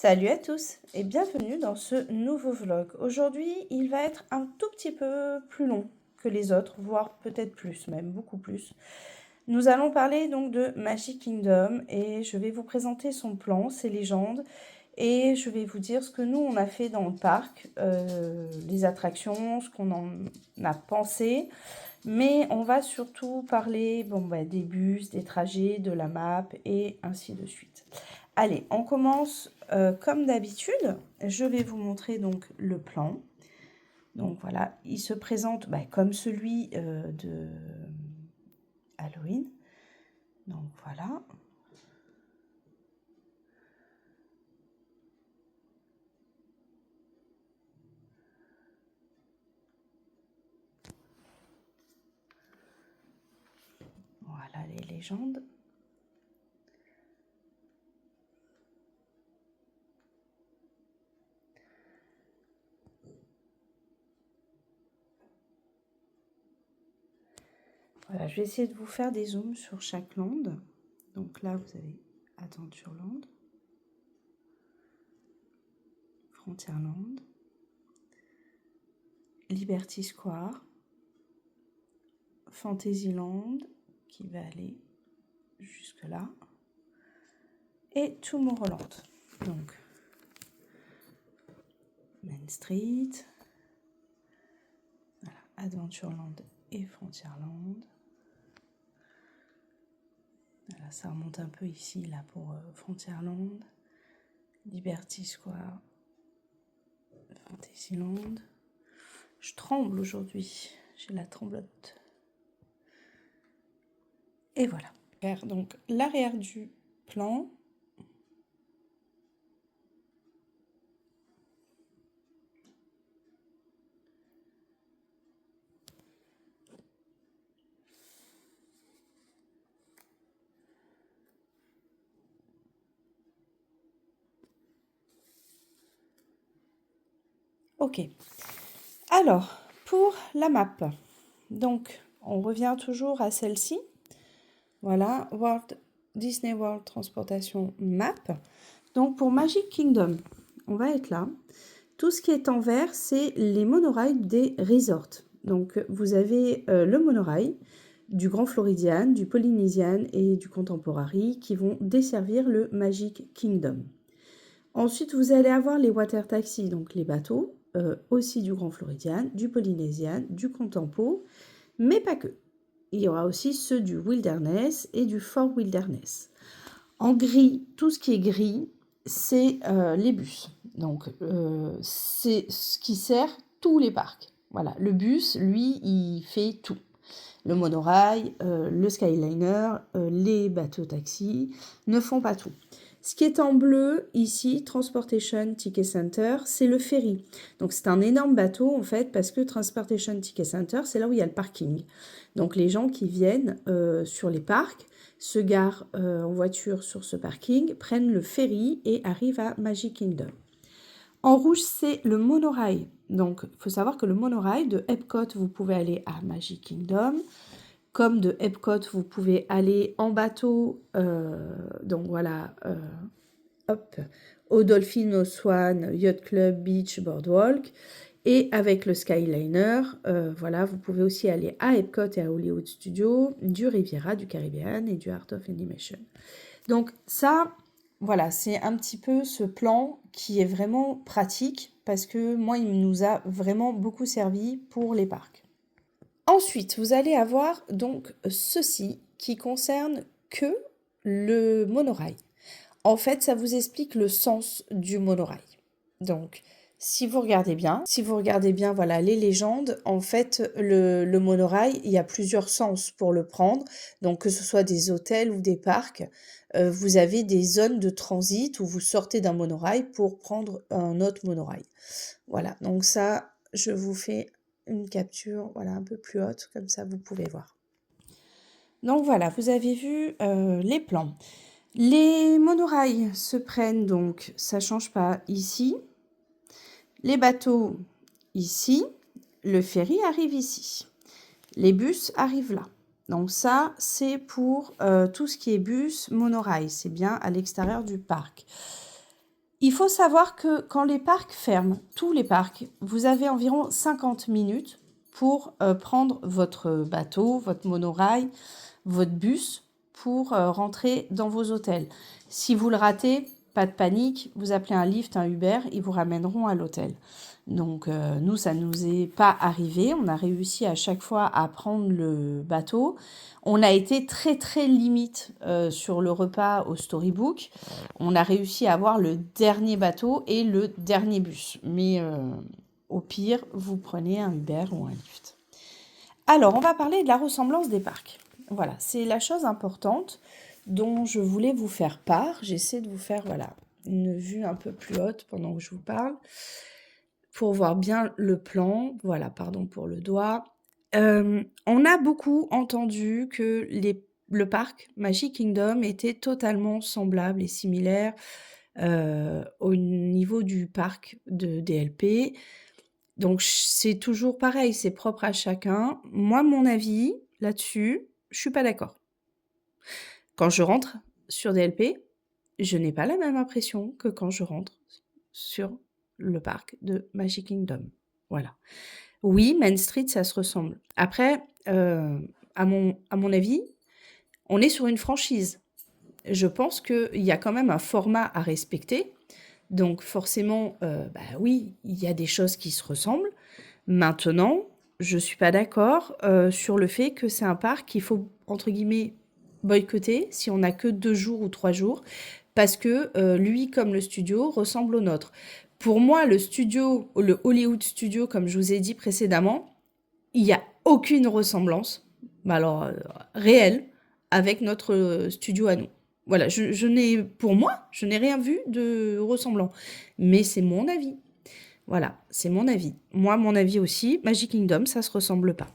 Salut à tous et bienvenue dans ce nouveau vlog. Aujourd'hui, il va être un tout petit peu plus long que les autres, voire peut-être plus, même beaucoup plus. Nous allons parler donc de Magic Kingdom et je vais vous présenter son plan, ses légendes et je vais vous dire ce que nous on a fait dans le parc, les attractions, ce qu'on en a pensé. Mais on va surtout parler des bus, des trajets, de la map et ainsi de suite. Allez, on commence comme d'habitude. Je vais vous montrer donc le plan. Donc voilà, il se présente comme celui de Halloween. Donc voilà. Voilà les légendes. Voilà, je vais essayer de vous faire des zooms sur chaque land. Donc là, vous avez Adventureland, Frontierland, Liberty Square, Fantasyland, qui va aller jusque là, et Tomorrowland. Donc, Main Street, voilà, Adventureland et Frontierland. Voilà, ça remonte un peu ici, là, pour Frontierland, Liberty Square, Fantasyland. Je tremble aujourd'hui, j'ai la tremblote. Et voilà. Donc, l'arrière du plan. Ok. Alors, pour la map, donc, on revient toujours à celle-ci. Voilà, Disney World Transportation Map. Donc, pour Magic Kingdom, on va être là. Tout ce qui est en vert, c'est les monorails des resorts. Donc, vous avez le monorail du Grand Floridian, du Polynesian et du Contemporary qui vont desservir le Magic Kingdom. Ensuite, vous allez avoir les water taxis, donc les bateaux, aussi du Grand Floridian, du Polynesian, du Contempo, mais pas que. Il y aura aussi ceux du Wilderness et du Fort Wilderness. En gris, tout ce qui est gris, c'est les bus. Donc, c'est ce qui sert tous les parcs. Voilà, le bus, lui, il fait tout. Le monorail, le Skyliner, les bateaux taxis ne font pas tout. Ce qui est en bleu ici, Transportation Ticket Center, c'est le ferry. Donc c'est un énorme bateau en fait parce que Transportation Ticket Center, c'est là où il y a le parking. Donc les gens qui viennent sur les parcs se garent en voiture sur ce parking, prennent le ferry et arrivent à Magic Kingdom. En rouge, c'est le monorail. Donc, il faut savoir que le monorail de Epcot, vous pouvez aller à Magic Kingdom. Comme de Epcot, vous pouvez aller en bateau. Donc voilà, au Dolphin, au Swan, Yacht Club, Beach, Boardwalk. Et avec le Skyliner, voilà, vous pouvez aussi aller à Epcot et à Hollywood Studios, du Riviera, du Caribbean et du Art of Animation. Donc ça, voilà, c'est un petit peu ce plan qui est vraiment pratique parce que moi, il nous a vraiment beaucoup servi pour les parcs. Ensuite, vous allez avoir donc ceci qui concerne que le monorail. En fait, ça vous explique le sens du monorail. Donc, si vous regardez bien, voilà, les légendes, en fait, le monorail, il y a plusieurs sens pour le prendre. Donc, que ce soit des hôtels ou des parcs, vous avez des zones de transit où vous sortez d'un monorail pour prendre un autre monorail. Voilà, donc ça, je vous fais une capture, voilà, un peu plus haute, comme ça vous pouvez voir. Donc voilà, vous avez vu les plans. Les monorails se prennent donc, ça change pas ici. Les bateaux ici. Le ferry arrive ici. Les bus arrivent là. Donc ça, c'est pour tout ce qui est bus, monorail. C'est bien à l'extérieur du parc. Il Il faut savoir que quand les parcs ferment, tous les parcs, vous avez environ 50 minutes pour prendre votre bateau, votre monorail, votre bus pour rentrer dans vos hôtels. Si vous le ratez, pas de panique, vous appelez un Lyft, un Uber, ils vous ramèneront à l'hôtel. Donc nous, ça ne nous est pas arrivé. On a réussi à chaque fois à prendre le bateau. On a été très très limite sur le repas au Storybook. On a réussi à avoir le dernier bateau et le dernier bus. Mais au pire, vous prenez un Uber ou un Lyft. Alors, on va parler de la ressemblance des parcs. Voilà, c'est la chose importante dont je voulais vous faire part. J'essaie de vous faire une vue un peu plus haute pendant que je vous parle pour voir bien le plan. Voilà, pardon pour le doigt. On a beaucoup entendu que le parc Magic Kingdom était totalement semblable et similaire au niveau du parc de DLP. Donc c'est toujours pareil, c'est propre à chacun. Moi, mon avis là-dessus, je suis pas d'accord. Quand je rentre sur DLP, je n'ai pas la même impression que quand je rentre sur le parc de Magic Kingdom. Voilà. Oui, Main Street, ça se ressemble. Après, à mon avis, on est sur une franchise. Je pense qu'il y a quand même un format à respecter. Donc forcément, oui, il y a des choses qui se ressemblent. Maintenant, je ne suis pas d'accord sur le fait que c'est un parc qu'il faut, entre guillemets, boycotter si on n'a que 2 jours ou 3 jours, parce que lui, comme le studio, ressemble au nôtre. Pour moi, le Hollywood Studio, comme je vous ai dit précédemment, il n'y a aucune ressemblance, réelle, avec notre studio à nous. Voilà, pour moi, je n'ai rien vu de ressemblant. Mais c'est mon avis. Voilà, c'est mon avis. Moi, mon avis aussi, Magic Kingdom, ça se ressemble pas.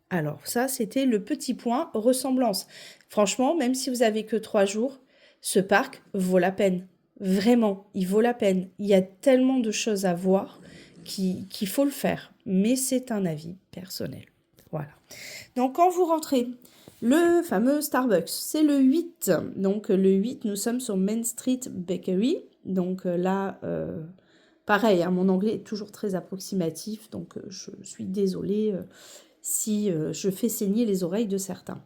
Alors, ça, c'était le petit point ressemblance. Franchement, même si vous avez que 3 jours, ce parc vaut la peine. Vraiment, il vaut la peine. Il y a tellement de choses à voir qu'il faut le faire. Mais c'est un avis personnel. Voilà. Donc, quand vous rentrez, le fameux Starbucks, c'est le 8. Donc, le 8, nous sommes sur Main Street Bakery. Donc, là... pareil, hein, mon anglais est toujours très approximatif, donc je suis désolée si je fais saigner les oreilles de certains.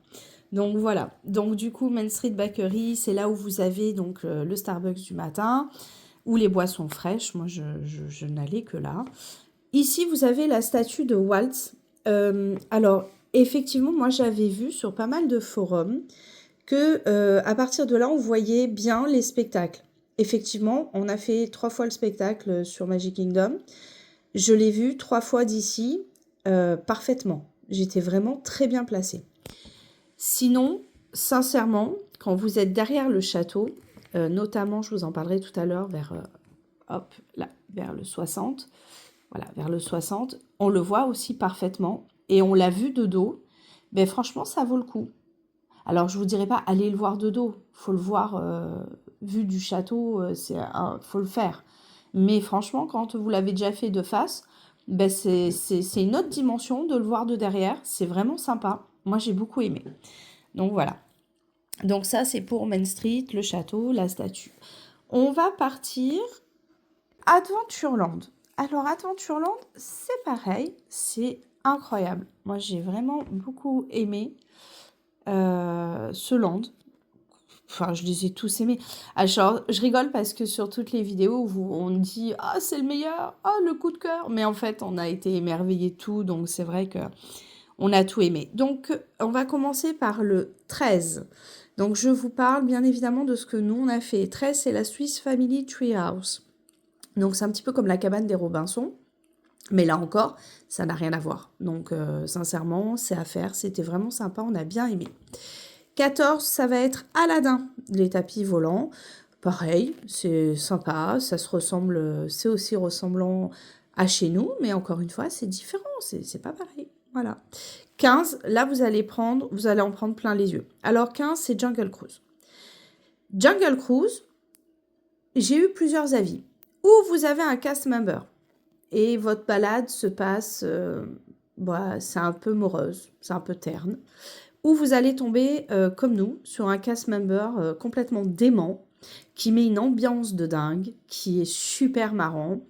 Donc voilà, donc du coup Main Street Bakery, c'est là où vous avez donc le Starbucks du matin, ou les boissons fraîches, moi je n'allais que là. Ici vous avez la statue de Walt. Alors effectivement, moi j'avais vu sur pas mal de forums que à partir de là on voyait bien les spectacles. Effectivement, on a fait 3 fois le spectacle sur Magic Kingdom. Je l'ai vu 3 fois d'ici parfaitement. J'étais vraiment très bien placée. Sinon, sincèrement, quand vous êtes derrière le château, notamment, je vous en parlerai tout à l'heure vers le 60. Voilà, vers le 60, on le voit aussi parfaitement et on l'a vu de dos. Mais franchement, ça vaut le coup. Alors, je vous dirais pas allez le voir de dos. Faut le voir vu du château, faut le faire. Mais franchement, quand vous l'avez déjà fait de face, c'est une autre dimension de le voir de derrière. C'est vraiment sympa. Moi, j'ai beaucoup aimé. Donc voilà. Donc ça, c'est pour Main Street, le château, la statue. On va partir Adventureland. Alors Adventureland, c'est pareil, c'est incroyable. Moi, j'ai vraiment beaucoup aimé ce land. Enfin, je les ai tous aimés. Alors, je rigole parce que sur toutes les vidéos, on dit « Ah, c'est le meilleur! Ah, le coup de cœur !» Mais en fait, on a été émerveillés de tout, donc c'est vrai que on a tout aimé. Donc, on va commencer par le 13. Donc, je vous parle bien évidemment de ce que nous, on a fait. 13, c'est la Swiss Family Treehouse. Donc, c'est un petit peu comme la cabane des Robinson. Mais là encore, ça n'a rien à voir. Donc, sincèrement, c'est à faire. C'était vraiment sympa. On a bien aimé. 14, ça va être Aladdin, les tapis volants. Pareil, c'est sympa. Ça se ressemble, c'est aussi ressemblant à chez nous. Mais encore une fois, c'est différent. C'est pas pareil. Voilà. 15, là, vous allez en prendre plein les yeux. Alors, 15, c'est Jungle Cruise. Jungle Cruise, j'ai eu plusieurs avis. Ou vous avez un cast member et votre balade se passe, c'est un peu morose, c'est un peu terne. Ou vous allez tomber, comme nous, sur un cast member complètement dément qui met une ambiance de dingue, qui est super marrant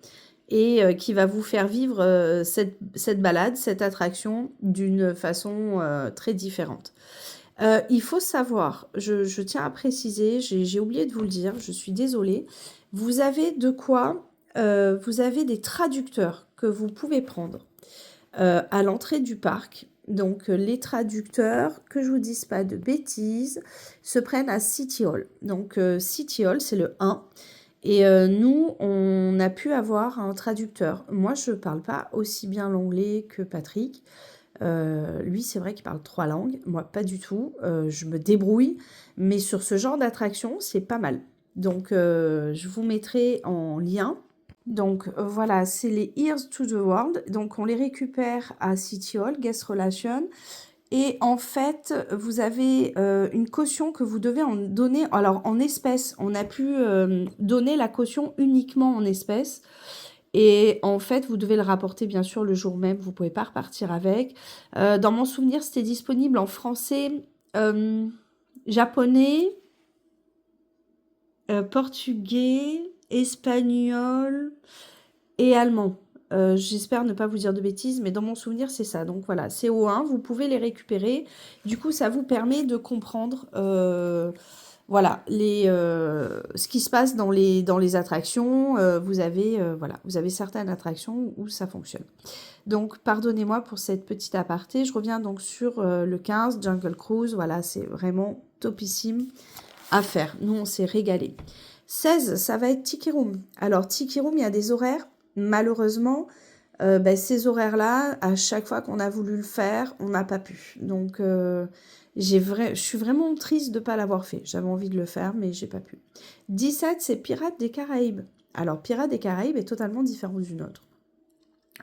et qui va vous faire vivre cette balade, cette attraction d'une façon très différente. Il faut savoir, je tiens à préciser, j'ai oublié de vous le dire, je suis désolée, vous avez de quoi, vous avez des traducteurs que vous pouvez prendre à l'entrée du parc. Donc les traducteurs, que je vous dise pas de bêtises, se prennent à City Hall. Donc City Hall, c'est le 1. Et nous, on a pu avoir un traducteur. Moi, je ne parle pas aussi bien l'anglais que Patrick. Lui, c'est vrai qu'il parle 3 langues. Moi, pas du tout. Je me débrouille. Mais sur ce genre d'attraction, c'est pas mal. Donc, je vous mettrai en lien. Donc, voilà, c'est les Ears to the World. Donc, on les récupère à City Hall, Guest Relation. Et en fait, vous avez une caution que vous devez en donner. Alors, en espèces, on a pu donner la caution uniquement en espèces. Et en fait, vous devez le rapporter, bien sûr, le jour même. Vous ne pouvez pas repartir avec. Dans mon souvenir, c'était disponible en français, japonais, portugais, espagnol et allemand. J'espère ne pas vous dire de bêtises, mais dans mon souvenir, c'est ça. Donc voilà, c'est au 1, vous pouvez les récupérer. Du coup, ça vous permet de comprendre voilà, ce qui se passe dans les attractions. Voilà, vous avez certaines attractions où ça fonctionne. Donc, pardonnez-moi pour cette petite aparté. Je reviens donc sur le 15, Jungle Cruise. Voilà, c'est vraiment topissime à faire. Nous, on s'est régalé. 16, ça va être Tiki Room. Alors, Tiki Room, il y a des horaires. Malheureusement, ces horaires-là, à chaque fois qu'on a voulu le faire, on n'a pas pu. Donc, je suis vraiment triste de ne pas l'avoir fait. J'avais envie de le faire, mais j'ai pas pu. 17, c'est Pirates des Caraïbes. Alors, Pirates des Caraïbes est totalement différent du nôtre.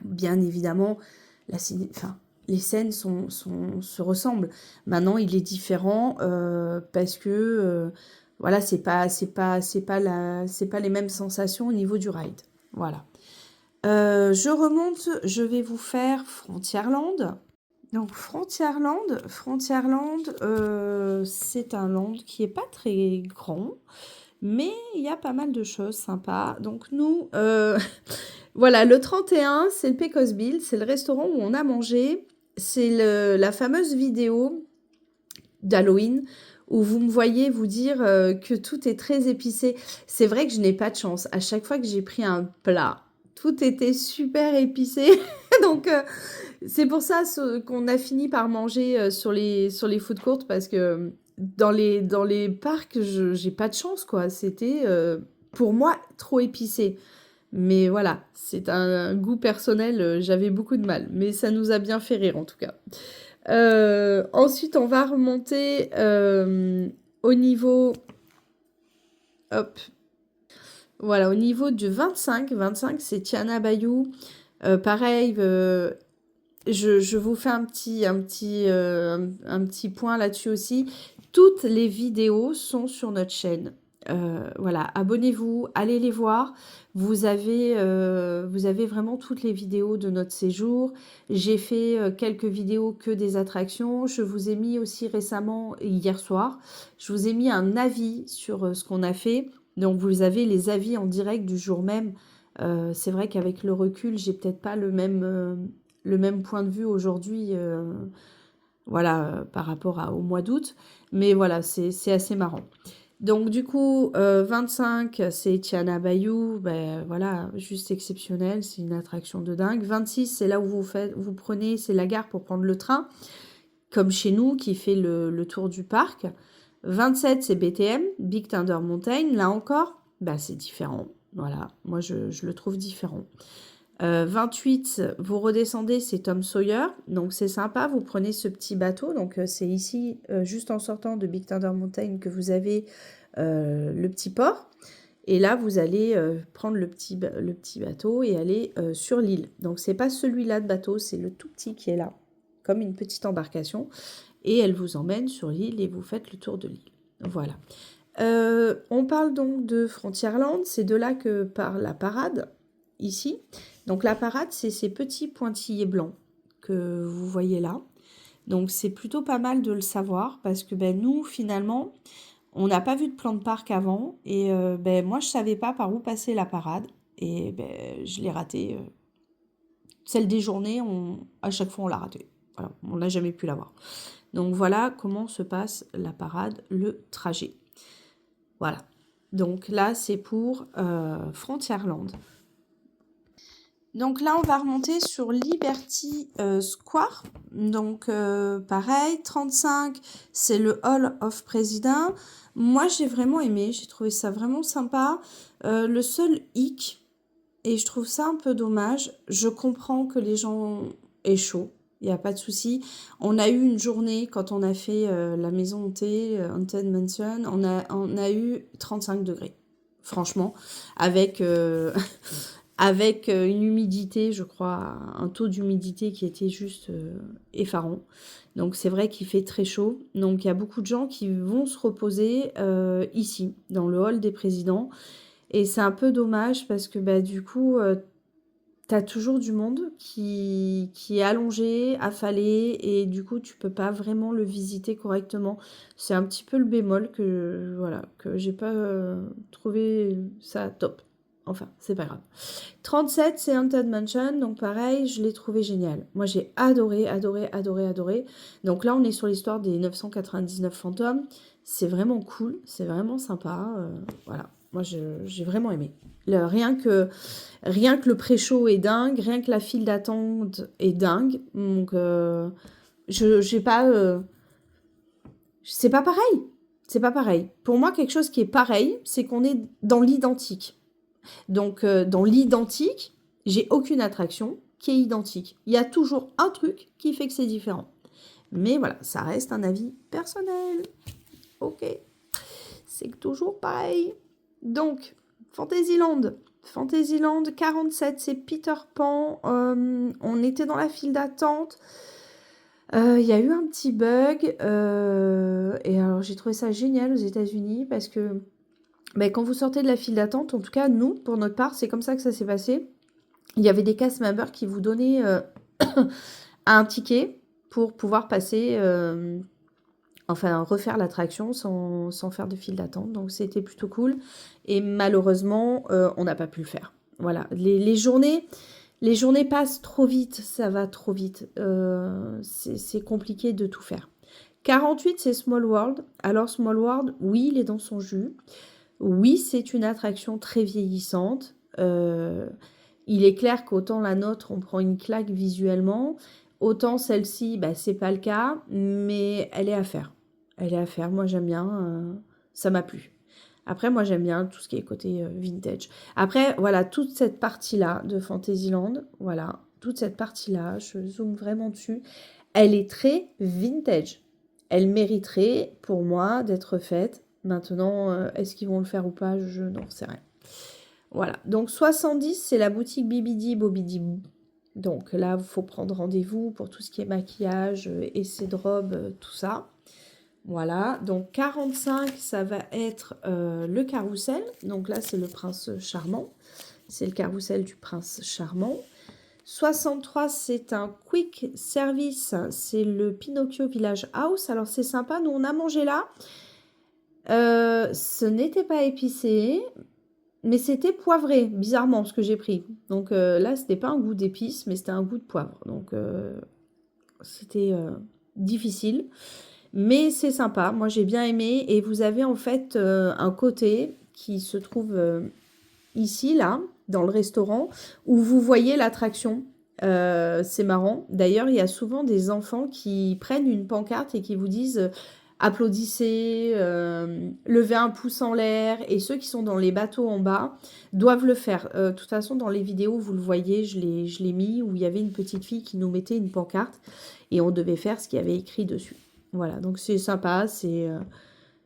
Bien évidemment, les scènes se ressemblent. Maintenant, il est différent parce que voilà, c'est pas les mêmes sensations au niveau du ride. Voilà. Je remonte, je vais vous faire Frontierland. Donc Frontierland, c'est un land qui est pas très grand, mais il y a pas mal de choses sympas. Donc nous, voilà, le 31, c'est le Pecos Bill, c'est le restaurant où on a mangé. C'est la fameuse vidéo d'Halloween où vous me voyez vous dire que tout est très épicé. C'est vrai que je n'ai pas de chance. À chaque fois que j'ai pris un plat, tout était super épicé. Donc, c'est pour ça qu'on a fini par manger sur les food courts parce que dans les parcs, j'ai pas de chance, quoi. C'était, pour moi, trop épicé. Mais voilà, c'est un goût personnel, j'avais beaucoup de mal. Mais ça nous a bien fait rire, en tout cas. Ensuite, on va remonter au niveau... Hop. Voilà, au niveau du 25. 25, c'est Tiana Bayou. Pareil, je vous fais un petit point là-dessus aussi. Toutes les vidéos sont sur notre chaîne. Voilà, abonnez-vous, allez les voir. Vous avez vraiment toutes les vidéos de notre séjour. J'ai fait quelques vidéos que des attractions. Je vous ai mis aussi récemment, hier soir, je vous ai mis un avis sur ce qu'on a fait. Donc vous avez les avis en direct du jour même. C'est vrai qu'avec le recul, j'ai peut-être pas le même point de vue aujourd'hui, voilà, par rapport au mois d'août. Mais voilà, c'est assez marrant. Donc du coup, 25, c'est Tiana Bayou, ben voilà, juste exceptionnel, c'est une attraction de dingue. 26, c'est là où vous prenez, c'est la gare pour prendre le train, comme chez nous, qui fait le tour du parc. 27, c'est BTM, Big Thunder Mountain, là encore, ben c'est différent. Voilà, moi je le trouve différent. 28, vous redescendez, c'est Tom Sawyer. Donc c'est sympa, vous prenez ce petit bateau. Donc c'est ici, juste en sortant de Big Thunder Mountain, que vous avez le petit port. Et là, vous allez prendre le petit bateau et aller sur l'île. Donc c'est pas celui-là de bateau, c'est le tout petit qui est là, comme une petite embarcation. Et elle vous emmène sur l'île et vous faites le tour de l'île. Voilà. On parle donc de Frontierland, c'est de là que part la parade, ici. Donc la parade, c'est ces petits pointillés blancs que vous voyez là. Donc c'est plutôt pas mal de le savoir parce que nous, finalement, On n'a pas vu de plan de parc avant et ben, moi, je savais pas par où passer la parade et ben, je l'ai ratée. Celle des journées, à chaque fois, on l'a ratée. Voilà, on n'a jamais pu la voir. Donc voilà comment se passe la parade, le trajet. Voilà. Donc là, c'est pour Frontierland. Donc là, on va remonter sur Liberty Square. Donc pareil, 35, c'est le Hall of President. Moi, j'ai vraiment aimé, j'ai trouvé ça vraiment sympa. Le seul hic, et je trouve ça un peu dommage, je comprends que les gens aient chaud, il n'y a pas de souci. On a eu une journée, quand on a fait la maison hantée, Haunted Mansion, on a eu 35 degrés, franchement, avec... avec une humidité, je crois, un taux d'humidité qui était juste effarant. Donc c'est vrai qu'il fait très chaud. Donc il y a beaucoup de gens qui vont se reposer ici, dans le hall des présidents. Et c'est un peu dommage parce que bah, du coup, tu as toujours du monde qui est allongé, affalé, et du coup, tu peux pas vraiment le visiter correctement. C'est un petit peu le bémol que, voilà, que j'ai pas trouvé ça top. Enfin, c'est pas grave. 37, c'est Haunted Mansion, donc pareil, je l'ai trouvé génial. Moi, j'ai adoré, adoré, adoré, adoré. Donc là, on est sur l'histoire des 999 fantômes. C'est vraiment cool, c'est vraiment sympa. Voilà, moi, j'ai vraiment aimé. Rien que le pré-show est dingue, rien que la file d'attente est dingue. Donc, j'ai pas... c'est pas pareil. C'est pas pareil. Pour moi, quelque chose qui est pareil, c'est qu'on est dans l'identique. Donc, dans l'identique, j'ai aucune attraction qui est identique. Il y a toujours un truc qui fait que c'est différent. Mais voilà, ça reste un avis personnel. Ok. C'est toujours pareil. Donc, Fantasyland. Fantasyland 47, c'est Peter Pan. On était dans la file d'attente. Il y a eu un petit bug. Et alors, j'ai trouvé ça génial aux États-Unis parce que ben, quand vous sortez de la file d'attente, en tout cas, nous, pour notre part, c'est comme ça que ça s'est passé. Il y avait des cast members qui vous donnaient un ticket pour pouvoir passer, enfin, refaire l'attraction sans faire de file d'attente. Donc, c'était plutôt cool. Et malheureusement, on n'a pas pu le faire. Voilà. Les journées passent trop vite. Ça va trop vite. C'est compliqué de tout faire. 48, c'est Small World. Alors, Small World, oui, il est dans son jus. Oui, c'est une attraction très vieillissante. Il est clair qu'autant la nôtre, on prend une claque visuellement, autant celle-ci, bah, c'est pas le cas, mais elle est à faire. Elle est à faire. Moi, j'aime bien. Ça m'a plu. Après, moi, j'aime bien tout ce qui est côté vintage. Après, voilà, toute cette partie-là de Fantasyland, voilà, toute cette partie-là, je zoome vraiment dessus, elle est très vintage. Elle mériterait, pour moi, d'être faite. Maintenant, est-ce qu'ils vont le faire ou pas? Je n'en sais rien. Voilà. Donc, 70, c'est la boutique Bibidi Bobidi. Donc là, il faut prendre rendez-vous pour tout ce qui est maquillage, essai de robe, tout ça. Voilà. Donc, 45, ça va être le carrousel. Donc là, c'est le prince charmant. C'est le carrousel du prince charmant. 63, c'est un quick service. C'est le Pinocchio Village House. Alors, c'est sympa. Nous, on a mangé là. Ce n'était pas épicé, mais c'était poivré, bizarrement, ce que j'ai pris. Donc là, c'était pas un goût d'épices, mais c'était un goût de poivre. Donc c'était difficile, mais c'est sympa. Moi, j'ai bien aimé. Et vous avez en fait un côté qui se trouve ici, là, dans le restaurant, où vous voyez l'attraction. C'est marrant. D'ailleurs, il y a souvent des enfants qui prennent une pancarte et qui vous disent applaudissez, levez un pouce en l'air. Et ceux qui sont dans les bateaux en bas doivent le faire. De toute façon, dans les vidéos, vous le voyez, je l'ai mis, où il y avait une petite fille qui nous mettait une pancarte et on devait faire ce qu'il y avait écrit dessus. Voilà, donc c'est sympa.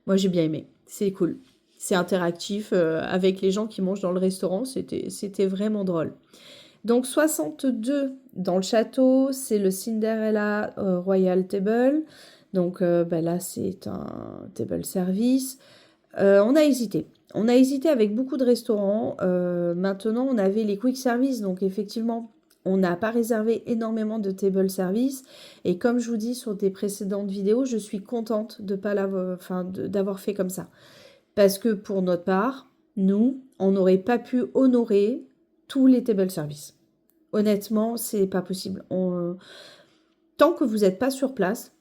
Moi, j'ai bien aimé. C'est cool. C'est interactif avec les gens qui mangent dans le restaurant. C'était vraiment drôle. Donc 62 dans le château, c'est le Cinderella Royal Table. Donc là, c'est un table service. On a hésité. On a hésité avec beaucoup de restaurants. Maintenant, on avait les quick service. Donc effectivement, On n'a pas réservé énormément de table service. Et comme je vous dis sur des précédentes vidéos, je suis contente de pas l'avoir, enfin, d'avoir fait comme ça. Parce que pour notre part, nous, on n'aurait pas pu honorer tous les table service. Honnêtement, c'est pas possible. Tant que vous n'êtes pas sur place,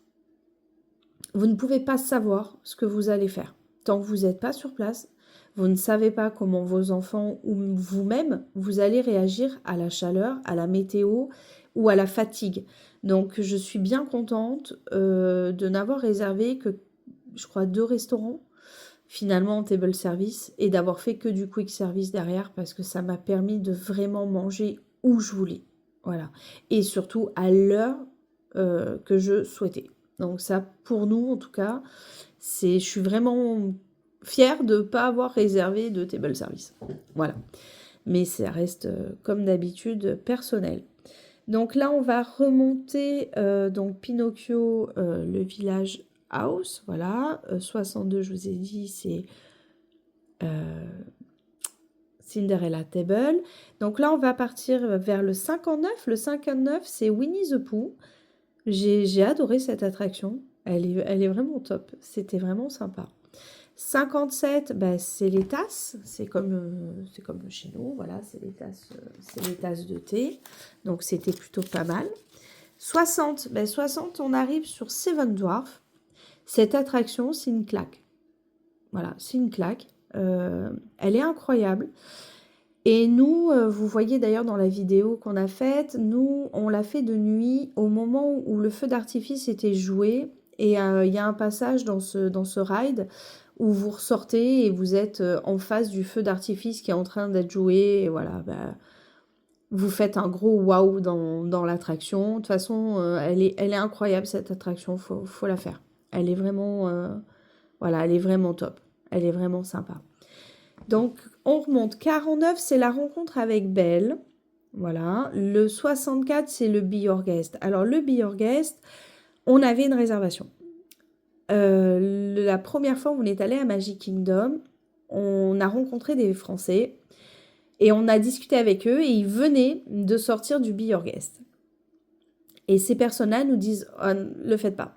vous ne pouvez pas savoir ce que vous allez faire. Tant que vous n'êtes pas sur place, vous ne savez pas comment vos enfants ou vous-même, vous allez réagir à la chaleur, à la météo ou à la fatigue. Donc, je suis bien contente de n'avoir réservé que, je crois, 2 restaurants, finalement, en table service, et d'avoir fait que du quick service derrière, parce que ça m'a permis de vraiment manger où je voulais. Voilà. Et surtout, à l'heure que je souhaitais. Donc ça, pour nous, en tout cas, je suis vraiment fière de ne pas avoir réservé de table service. Voilà. Mais ça reste, comme d'habitude, personnel. Donc là, on va remonter, donc Pinocchio, le village house, voilà. 62, je vous ai dit, c'est Cinderella Table. Donc là, on va partir vers le 59. Le 59, c'est Winnie the Pooh. J'ai adoré cette attraction. Elle est vraiment top. C'était vraiment sympa. 57, bah, c'est les tasses. C'est comme chez nous. Voilà, c'est les tasses de thé. Donc, c'était plutôt pas mal. 60, bah, 60, on arrive sur Seven Dwarfs. Cette attraction, c'est une claque. Voilà, c'est une claque. Elle est incroyable. Et nous, vous voyez d'ailleurs dans la vidéo qu'on a faite, nous, on l'a fait de nuit au moment où le feu d'artifice était joué. Et il y a un passage dans ce ride où vous ressortez et vous êtes en face du feu d'artifice qui est en train d'être joué. Et voilà, bah, vous faites un gros waouh dans l'attraction. De toute façon, elle est incroyable cette attraction, faut la faire. Elle est vraiment, voilà, elle est vraiment top. Elle est vraiment sympa. Donc, on remonte. 49, c'est la rencontre avec Belle. Voilà. Le 64, c'est le Be Your Guest. Alors, le Be Your Guest, on avait une réservation. La première fois où on est allé à Magic Kingdom, on a rencontré des Français et on a discuté avec eux et ils venaient de sortir du Be Your Guest. Et ces personnes-là nous disent oh, le faites pas.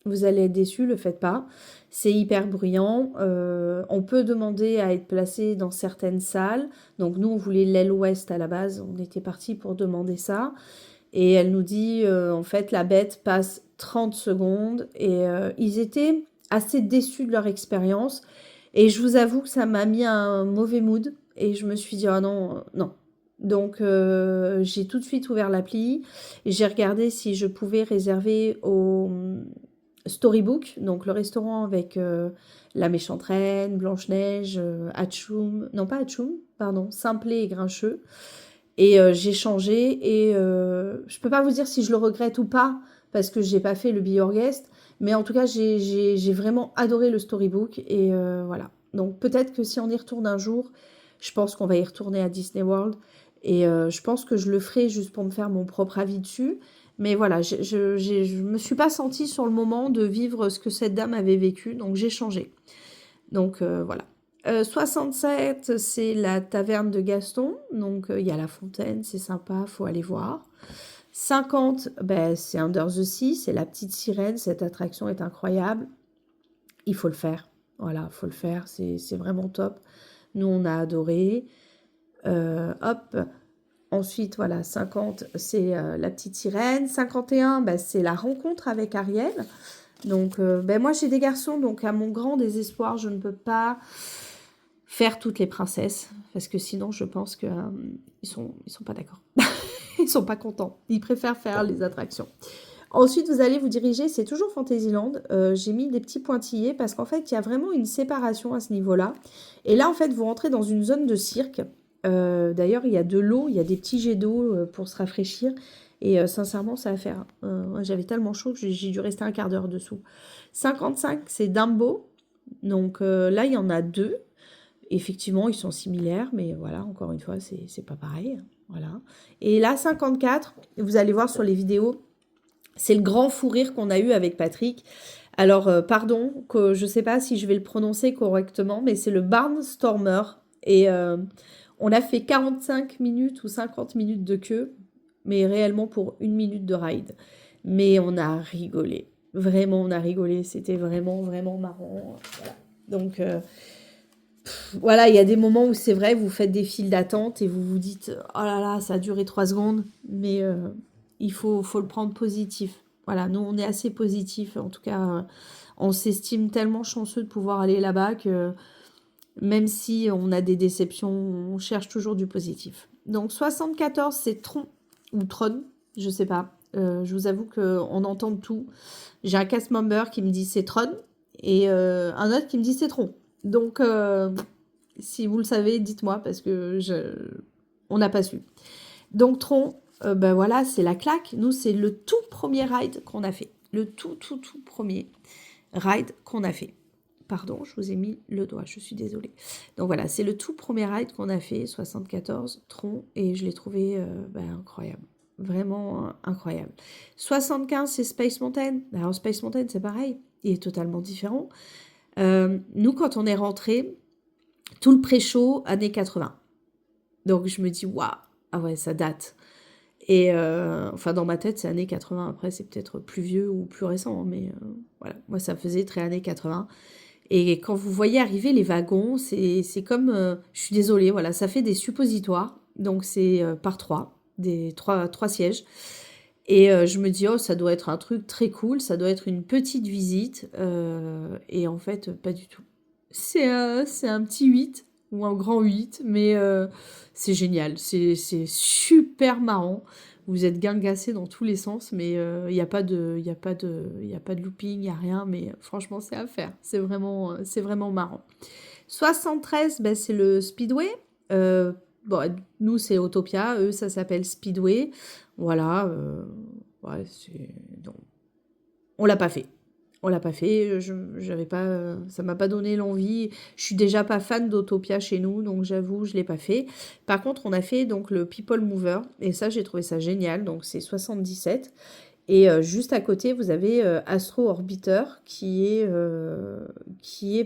Vous allez être déçus, le faites pas. C'est hyper bruyant. On peut demander à être placé dans certaines salles. Donc nous, on voulait l'aile ouest à la base. On était parti pour demander ça. Et elle nous dit, en fait, la bête passe 30 secondes. Et ils étaient assez déçus de leur expérience. Et je vous avoue que ça m'a mis un mauvais mood. Et je me suis dit, ah non, non. Donc, j'ai tout de suite ouvert l'appli. J'ai regardé si je pouvais réserver au Storybook, donc le restaurant avec la méchante reine, Blanche-Neige, Hatchoum, non pas Hatchoum, pardon, Simplet et Grincheux. Et j'ai changé et je peux pas vous dire si je le regrette ou pas parce que j'ai pas fait le Be Your Guest, mais en tout cas j'ai vraiment adoré le Storybook et voilà. Donc peut-être que si on y retourne un jour, je pense qu'on va y retourner à Disney World et je pense que je le ferai juste pour me faire mon propre avis dessus. Mais voilà, je me suis pas sentie sur le moment de vivre ce que cette dame avait vécu, donc j'ai changé. Donc voilà. 67, c'est la taverne de Gaston. Donc, il y a la fontaine, c'est sympa, faut aller voir. 50, ben, c'est Under the Sea, c'est la petite sirène. Cette attraction est incroyable. Il faut le faire. Voilà, il faut le faire. C'est vraiment top. Nous, on a adoré. Hop. Ensuite, voilà, 50, c'est la petite sirène. 51, ben, c'est la rencontre avec Ariel. Donc, ben, moi, j'ai des garçons, donc à mon grand désespoir, je ne peux pas faire toutes les princesses, parce que sinon, je pense que ils sont pas d'accord. Ils sont pas contents. Ils préfèrent faire les attractions. Ensuite, vous allez vous diriger, c'est toujours Fantasyland. J'ai mis des petits pointillés parce qu'en fait, il y a vraiment une séparation à ce niveau-là. Et là, en fait, vous rentrez dans une zone de cirque. D'ailleurs, il y a de l'eau, il y a des petits jets d'eau pour se rafraîchir. Et sincèrement, ça va faire. J'avais tellement chaud que j'ai dû rester un quart d'heure dessous. 55, c'est Dumbo. Donc là, il y en a deux. Effectivement, ils sont similaires, mais voilà, encore une fois, c'est pas pareil. Voilà. Et là, 54, vous allez voir sur les vidéos, c'est le grand fou rire qu'on a eu avec Patrick. Alors, pardon, que je ne sais pas si je vais le prononcer correctement, mais c'est le Barnstormer. Et on a fait 45 minutes ou 50 minutes de queue. mais réellement pour 1 minute de ride. Mais on a rigolé. Vraiment, on a rigolé. C'était vraiment, vraiment marrant. Voilà. Donc, voilà, il y a des moments où c'est vrai, vous faites des files d'attente et vous vous dites, oh là là, ça a duré 3 secondes. Mais il faut le prendre positif. Voilà, nous, on est assez positif. En tout cas, on s'estime tellement chanceux de pouvoir aller là-bas que même si on a des déceptions, on cherche toujours du positif. Donc 74, c'est Tron ou Tron, je sais pas. Je vous avoue qu'on entend tout. J'ai un cast member qui me dit c'est Tron et un autre qui me dit c'est Tron. Donc si vous le savez, dites-moi parce que on n'a pas su. Donc Tron, ben voilà, c'est la claque. Nous, c'est le tout premier ride qu'on a fait. Le tout premier ride qu'on a fait. Pardon, je vous ai mis le doigt, je suis désolée. Donc voilà, c'est le tout premier ride qu'on a fait, 74, Tron, et je l'ai trouvé incroyable. Vraiment incroyable. 75, c'est Space Mountain. Alors Space Mountain, c'est pareil, il est totalement différent. Nous, quand on est rentré, tout le pré-show, années 80. Donc je me dis, waouh, ah ouais, ça date. Et enfin, dans ma tête, c'est années 80. Après, c'est peut-être plus vieux ou plus récent, mais voilà, moi, ça faisait très années 80. Et quand vous voyez arriver les wagons, c'est comme, je suis désolée, voilà, ça fait des suppositoires. Donc c'est par trois, des trois sièges. Et je me dis, oh, ça doit être un truc très cool, ça doit être une petite visite. Et en fait, pas du tout. C'est un petit 8 ou un grand 8, mais c'est génial, c'est super marrant. Vous êtes guingassés dans tous les sens, mais il n'y a pas de, il y a pas de, il y a pas de looping, il n'y a rien, mais franchement, c'est à faire. C'est vraiment marrant. 73, ben, c'est le Speedway. Bon, nous, c'est Autopia, eux, ça s'appelle Speedway. Voilà, ouais, donc, on l'a pas fait. On l'a pas fait, j'avais pas, ça m'a pas donné l'envie. Je suis déjà pas fan d'Autopia chez nous, donc j'avoue, je l'ai pas fait. Par contre, on a fait donc le People Mover, et ça, j'ai trouvé ça génial. Donc c'est 77. Et juste à côté, vous avez Astro Orbiter qui est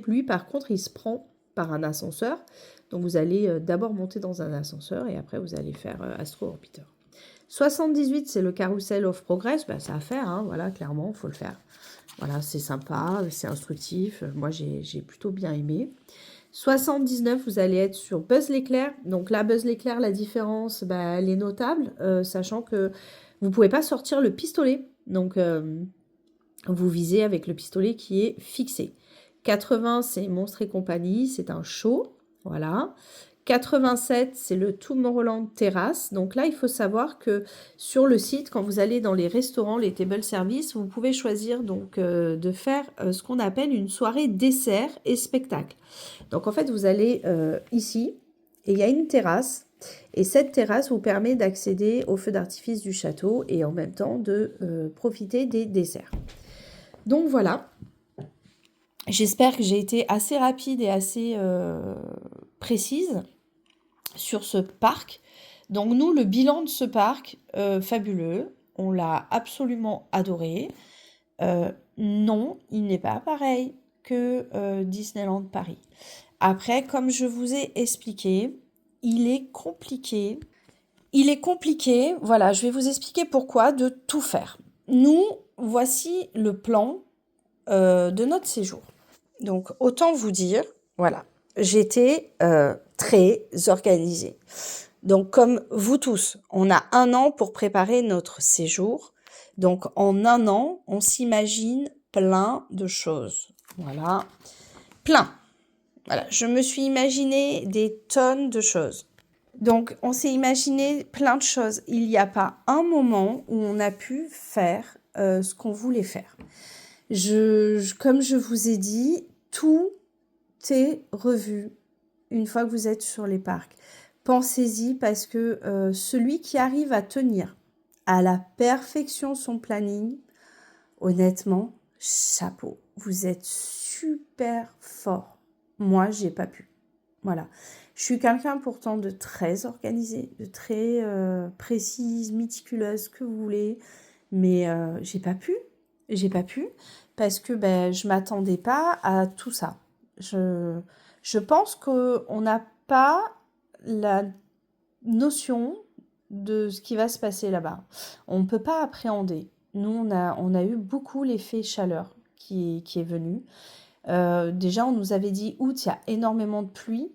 lui, par contre, il se prend par un ascenseur. Donc vous allez d'abord monter dans un ascenseur et après vous allez faire Astro Orbiter. 78, c'est le Carousel of Progress. Bah, ça à faire, hein, voilà, clairement, il faut le faire. Voilà, c'est sympa, c'est instructif. Moi, j'ai plutôt bien aimé. 79, vous allez être sur Buzz l'éclair. Donc là, Buzz l'éclair, la différence, bah, elle est notable, sachant que vous ne pouvez pas sortir le pistolet. Donc, vous visez avec le pistolet qui est fixé. 80, c'est Monstres et compagnie, c'est un show. Voilà. 87, c'est le Tomorrowland Terrace. Donc là, il faut savoir que sur le site, quand vous allez dans les restaurants, les table service, vous pouvez choisir donc de faire ce qu'on appelle une soirée dessert et spectacle. Donc en fait, vous allez ici et il y a une terrasse. Et cette terrasse vous permet d'accéder au feu d'artifice du château et en même temps de profiter des desserts. Donc voilà, j'espère que j'ai été assez rapide et assez précise sur ce parc. Donc nous, le bilan de ce parc, fabuleux, on l'a absolument adoré. Non, il n'est pas pareil que Disneyland Paris. Après, comme je vous ai expliqué, il est compliqué. Il est compliqué, voilà, je vais vous expliquer pourquoi, de tout faire. Nous, voici le plan de notre séjour. Donc, autant vous dire, voilà, j'étais très organisée. Donc, comme vous tous, on a 1 an pour préparer notre séjour. Donc, en 1 an, on s'imagine plein de choses. Voilà, plein. Voilà, je me suis imaginé des tonnes de choses. Donc, on s'est imaginé plein de choses. Il n'y a pas un moment où on a pu faire ce qu'on voulait faire. Comme je vous ai dit, tout est revu une fois que vous êtes sur les parcs. Pensez-y parce que celui qui arrive à tenir à la perfection son planning, honnêtement, chapeau. Vous êtes super fort. Moi, j'ai pas pu. Voilà. Je suis quelqu'un pourtant de très organisé, de très précise, méticuleuse, que vous voulez. Mais j'ai pas pu. J'ai pas pu parce que ben, je m'attendais pas à tout ça. Je pense qu'on n'a pas la notion de ce qui va se passer là-bas. On ne peut pas appréhender. Nous, on a eu beaucoup l'effet chaleur qui est venu. Déjà, on nous avait dit août, il y a énormément de pluie.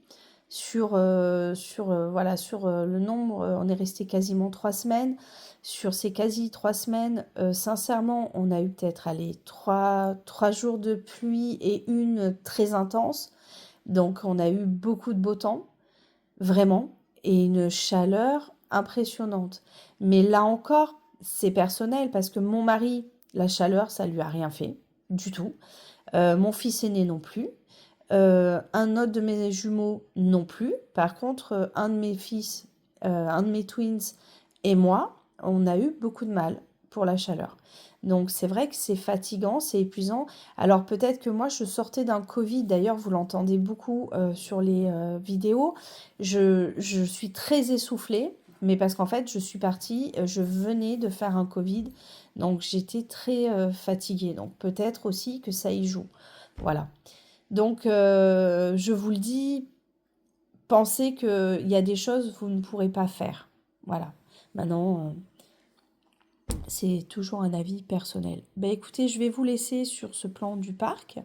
Voilà, sur le nombre, on est resté quasiment 3 semaines. Sur ces quasi 3 semaines, sincèrement, on a eu peut-être allez, trois jours de pluie et une très intense. Donc, on a eu beaucoup de beau temps, vraiment, et une chaleur impressionnante. Mais là encore, c'est personnel parce que mon mari, la chaleur, ça lui a rien fait du tout. Mon fils aîné non plus. Un autre de mes jumeaux non plus. Par contre, un de mes fils, un de mes twins et moi, on a eu beaucoup de mal pour la chaleur. Donc c'est vrai que c'est fatigant, c'est épuisant. Alors peut-être que moi je sortais d'un Covid, d'ailleurs vous l'entendez beaucoup sur les vidéos. Je suis très essoufflée, mais parce qu'en fait je suis partie, je venais de faire un Covid, donc j'étais très fatiguée. Donc peut-être aussi que ça y joue. Voilà. Donc, je vous le dis, pensez qu'il y a des choses que vous ne pourrez pas faire. Voilà. Maintenant, c'est toujours un avis personnel. Ben, écoutez, je vais vous laisser sur ce plan du parc.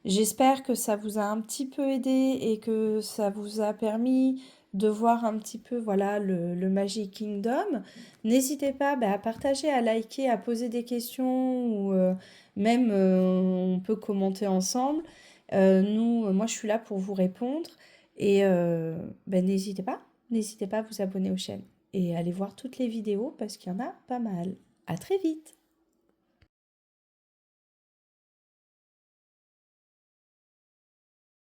J'espère que ça vous a un petit peu aidé et que ça vous a permis de voir un petit peu voilà, le Magic Kingdom. N'hésitez pas à partager, à liker, à poser des questions ou même on peut commenter ensemble. Moi je suis là pour vous répondre et n'hésitez pas à vous abonner aux chaînes et aller voir toutes les vidéos parce qu'il y en a pas mal. À très vite!